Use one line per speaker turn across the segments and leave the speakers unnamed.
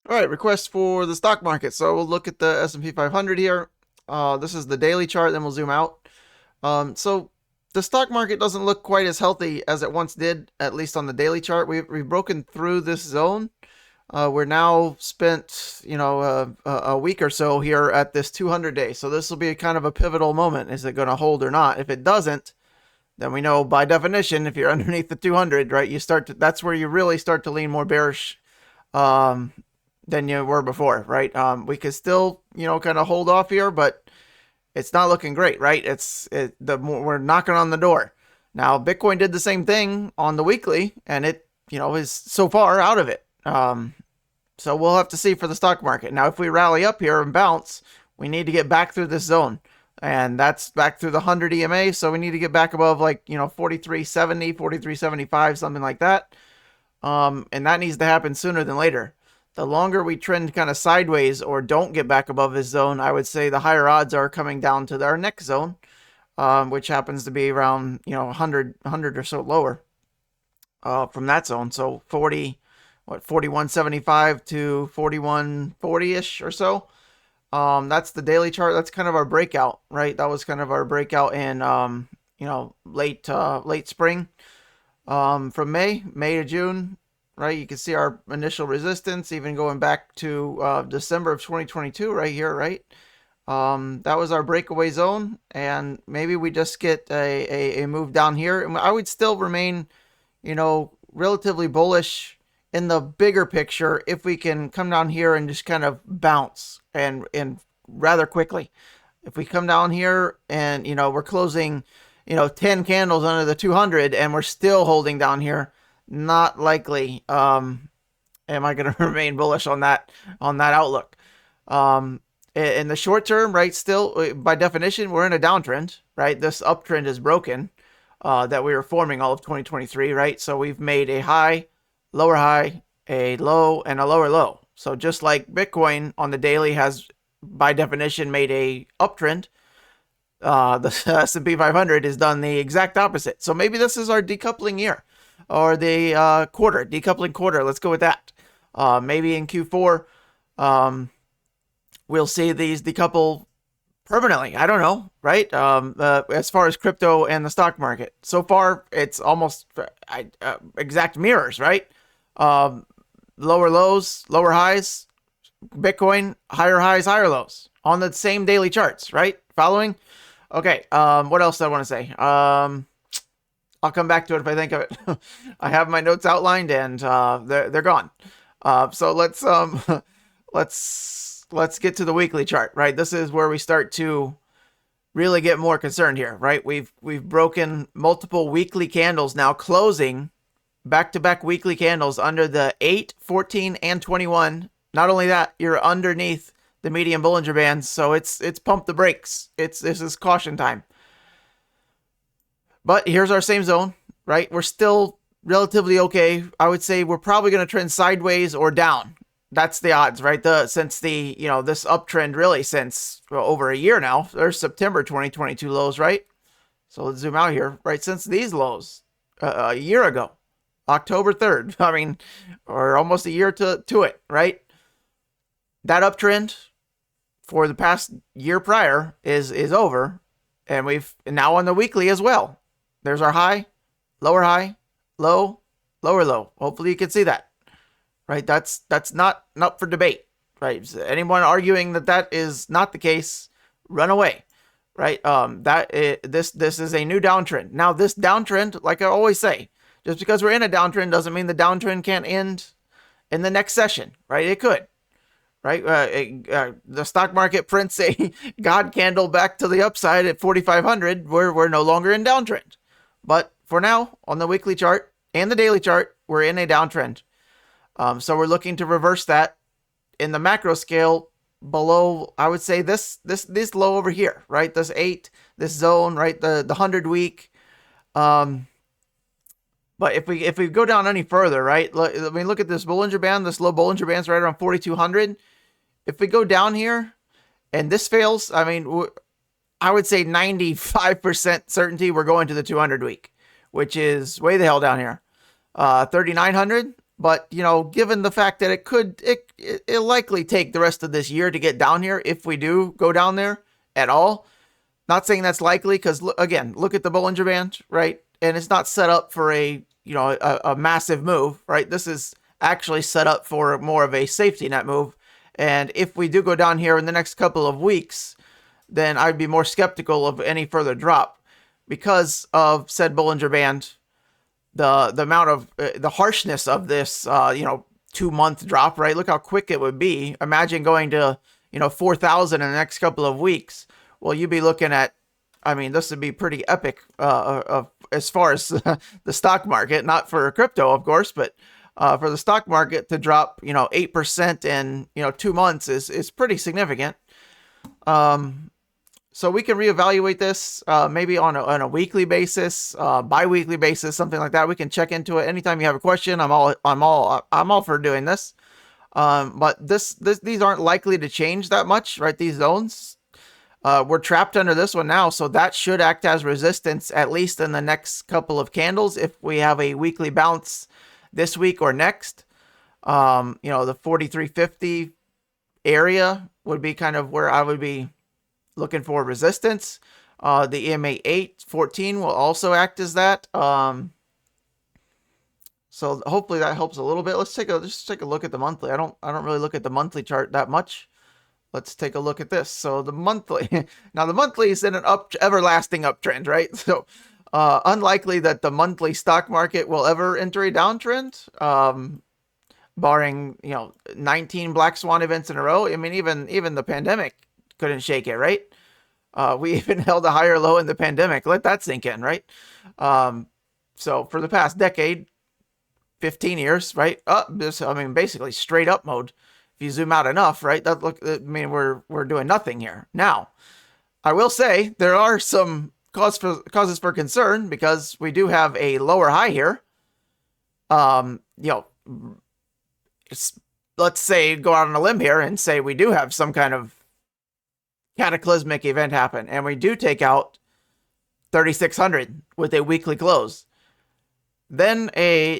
All right, request for the stock market. So we'll look at the S&P 500 here. This is the daily chart, then we'll zoom out. So the stock market doesn't look quite as healthy as it once did, at least on the daily chart. We've broken through this zone. We're now spent, a week or so here at this 200 day. So this will be kind of a pivotal moment. Is it going to hold or not? If it doesn't, then we know by definition, if you're underneath the 200, right, that's where you really start to lean more bearish. Um, than you were before, right? We could still, kind of hold off here, but it's not looking great, right? We're knocking on the door. Now, Bitcoin did the same thing on the weekly, and it, is so far out of it. So we'll have to see for the stock market. Now, if we rally up here and bounce, we need to get back through this zone. And that's back through the 100 EMA. So we need to get back above 4370, 4375, something like that. And that needs to happen sooner than later. The longer we trend kind of sideways or don't get back above this zone, I would say the higher odds are coming down to our next zone, which happens to be around 100 or so lower from that zone. So 4175 to 4140-ish or so. That's the daily chart. That's kind of our breakout, right? That was kind of our breakout in late spring. From May to June, right? You can see our initial resistance, even going back to December of 2022, right here, right? That was our breakaway zone, and maybe we just get a move down here. And I would still remain, relatively bullish in the bigger picture if we can come down here and just kind of bounce and rather quickly. If we come down here and we're closing 10 candles under the 200 and we're still holding down here, not likely am I going to remain bullish on that outlook. In the short term, right, still by definition we're in a downtrend, right? This uptrend is broken that we were forming all of 2023, right? So we've made a high, a low, and a lower low. So just like Bitcoin on the daily has by definition made a uptrend, the S&P 500 has done the exact opposite. So maybe this is our decoupling year, or the decoupling quarter. Let's go with that. Maybe in Q4, we'll see these decouple permanently. I don't know, right? As far as crypto and the stock market, so far it's almost exact mirrors, right? Lower lows, lower highs. Bitcoin, higher highs, higher lows on the same daily charts, right? Following? Okay, what else do I want to say? I'll come back to it if I think of it. I have my notes outlined and they're gone. So let's get to the weekly chart, right? This is where we start to really get more concerned here, right? We've broken multiple weekly candles now, closing back-to-back weekly candles under the 8, 14, and 21. Not only that, you're underneath the median Bollinger Bands, so it's pump the brakes. This is caution time. But here's our same zone, right? We're still relatively okay. I would say we're probably going to trend sideways or down. That's the odds, right? Since this uptrend really since over a year now. There's September 2022 lows, right? So let's zoom out here, right? Since these lows a year ago, October 3rd, I mean, or almost a year to it, right? That uptrend for the past year prior is over, and we've now on the weekly as well. There's our high, low, lower low. Hopefully you can see that, right? That's not up for debate, right? Anyone arguing that is not the case, run away, right? This is a new downtrend. Now this downtrend, like I always say, just because we're in a downtrend doesn't mean the downtrend can't end in the next session, right? It could. Right, the stock market prints a God candle back to the upside at 4,500. We're no longer in downtrend, but for now, on the weekly chart and the daily chart, we're in a downtrend. So we're looking to reverse that in the macro scale below. I would say this low over here, right? This 8, this zone, right? The 100-week. But if we go down any further, right? I mean, look at this Bollinger Band. This low Bollinger Band's right around 4,200. If we go down here and this fails, I mean, I would say 95% certainty we're going to the 200 week, which is way the hell down here. 3,900, But, given the fact that it'll likely take the rest of this year to get down here if we do go down there at all. Not saying that's likely because, again, look at the Bollinger Band, right? And it's not set up for a massive move, right? This is actually set up for more of a safety net move. And if we do go down here in the next couple of weeks, then I'd be more skeptical of any further drop because of said Bollinger Band, the amount of the harshness of this 2-month drop, right? Look how quick it would be. Imagine going to 4,000 in the next couple of weeks. Well, you'd be looking at, this would be pretty epic as far as the stock market, not for crypto, of course, but for the stock market to drop 8% in 2 months is pretty significant. So we can reevaluate this maybe on a weekly basis, bi-weekly basis, something like that. We can check into it anytime you have a question. I'm all for doing this. But these aren't likely to change that much, right? These zones. We're trapped under this one now, so that should act as resistance at least in the next couple of candles if we have a weekly bounce this week or next. The 4350 area would be kind of where I would be looking for resistance. The EMA 814 will also act as that. So hopefully that helps a little bit. Let's just take a look at the monthly. I don't really look at the monthly chart that much. Let's take a look at this. So the monthly, now the monthly is in an everlasting uptrend, right? So unlikely that the monthly stock market will ever enter a downtrend, barring 19 black swan events in a row. Even the pandemic couldn't shake it, right? We even held a higher low in the pandemic. Let that sink in, right? So for the past decade, 15 years, right? Basically straight up mode. If you zoom out enough, right? We're doing nothing here. Now, I will say there are some causes for concern because we do have a lower high here. Let's say go out on a limb here and say we do have some kind of cataclysmic event happen and we do take out 3,600 with a weekly close. Then a,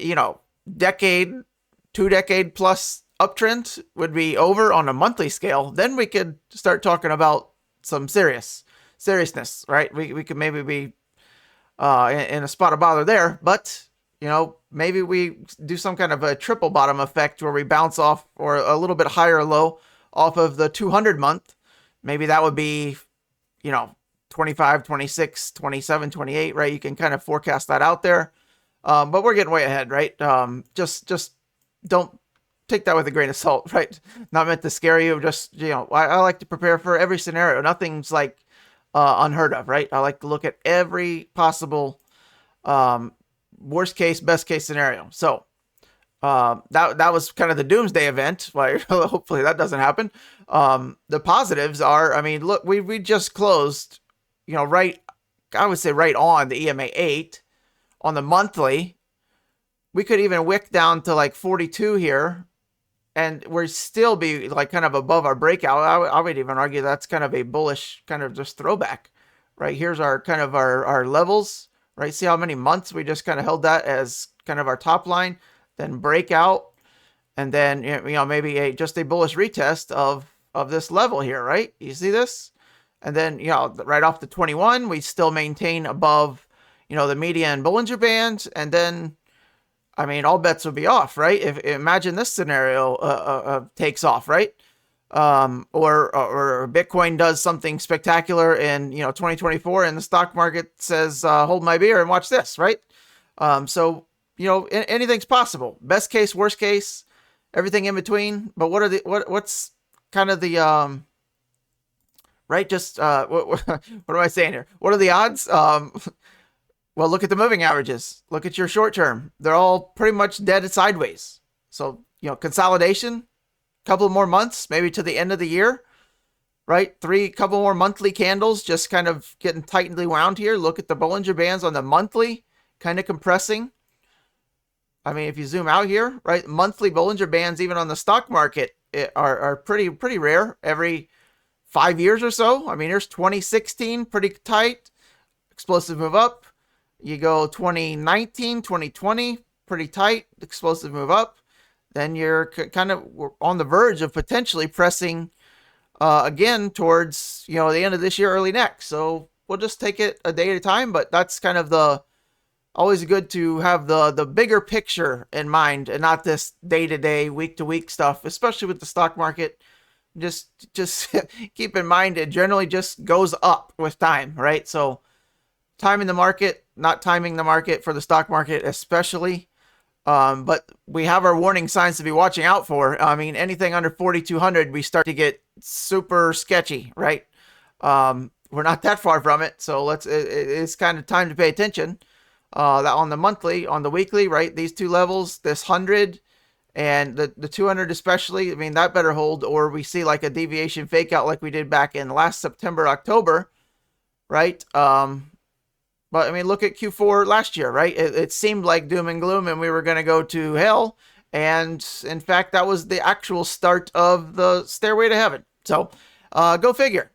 2-decade plus uptrend would be over on a monthly scale. Then we could start talking about some seriousness, right? We could maybe be in a spot of bother there, but maybe we do some kind of a triple bottom effect where we bounce off or a little bit higher low off of the 200 month. Maybe that would be 25, 26, 27, 28, right? You can kind of forecast that out there. But we're getting way ahead, right? Just don't take that with a grain of salt, right? Not meant to scare you. Just, I like to prepare for every scenario. Nothing's like unheard of, right? I like to look at every possible worst case, best case scenario. So that was kind of the doomsday event. Well, hopefully that doesn't happen. The positives are, look, we just closed, I would say right on the EMA 8 on the monthly. We could even wick down to like 42 here and we're still be like kind of above our breakout. I would even argue that's kind of a bullish kind of just throwback, right? Here's our kind of our levels, right? See how many months we just kind of held that as kind of our top line, then breakout, and then, maybe just a bullish retest of this level here, right? You see this? And then, right off the 21, we still maintain above, the median Bollinger Band, and then, all bets would be off, right? If imagine this scenario takes off, right? Or Bitcoin does something spectacular in 2024, and the stock market says, "Hold my beer and watch this," right? So anything's possible. Best case, worst case, everything in between. But what's kind of the right? Just what am I saying here? What are the odds? Well, look at the moving averages. Look at your short term. They're all pretty much dead sideways. So, consolidation, couple more months, maybe to the end of the year, right? Couple more monthly candles, just kind of getting tightly wound here. Look at the Bollinger Bands on the monthly, kind of compressing. If you zoom out here, right? Monthly Bollinger Bands, even on the stock market, are pretty rare. Every 5 years or so. Here's 2016, pretty tight. Explosive move up. You go 2019, 2020, pretty tight. Explosive move up. then you're kind of on the verge of potentially pressing again towards, the end of this year, early next. So we'll just take it a day at a time, but that's kind of the always good to have the bigger picture in mind and not this day to day, week to week stuff, especially with the stock market. Just keep in mind it generally just goes up with time, right? So timing the market, not timing the market for the stock market, especially. But we have our warning signs to be watching out for. I mean, anything under 4,200, we start to get super sketchy, right? We're not that far from it, so it's kind of time to pay attention. On the monthly, on the weekly, right? These two levels, this 100 and the 200 especially. I mean, that better hold, or we see like a deviation fake out like we did back in last September, October, right? But I mean, look at Q4 last year, right? It seemed like doom and gloom and we were going to go to hell. And in fact, that was the actual start of the stairway to heaven. So go figure.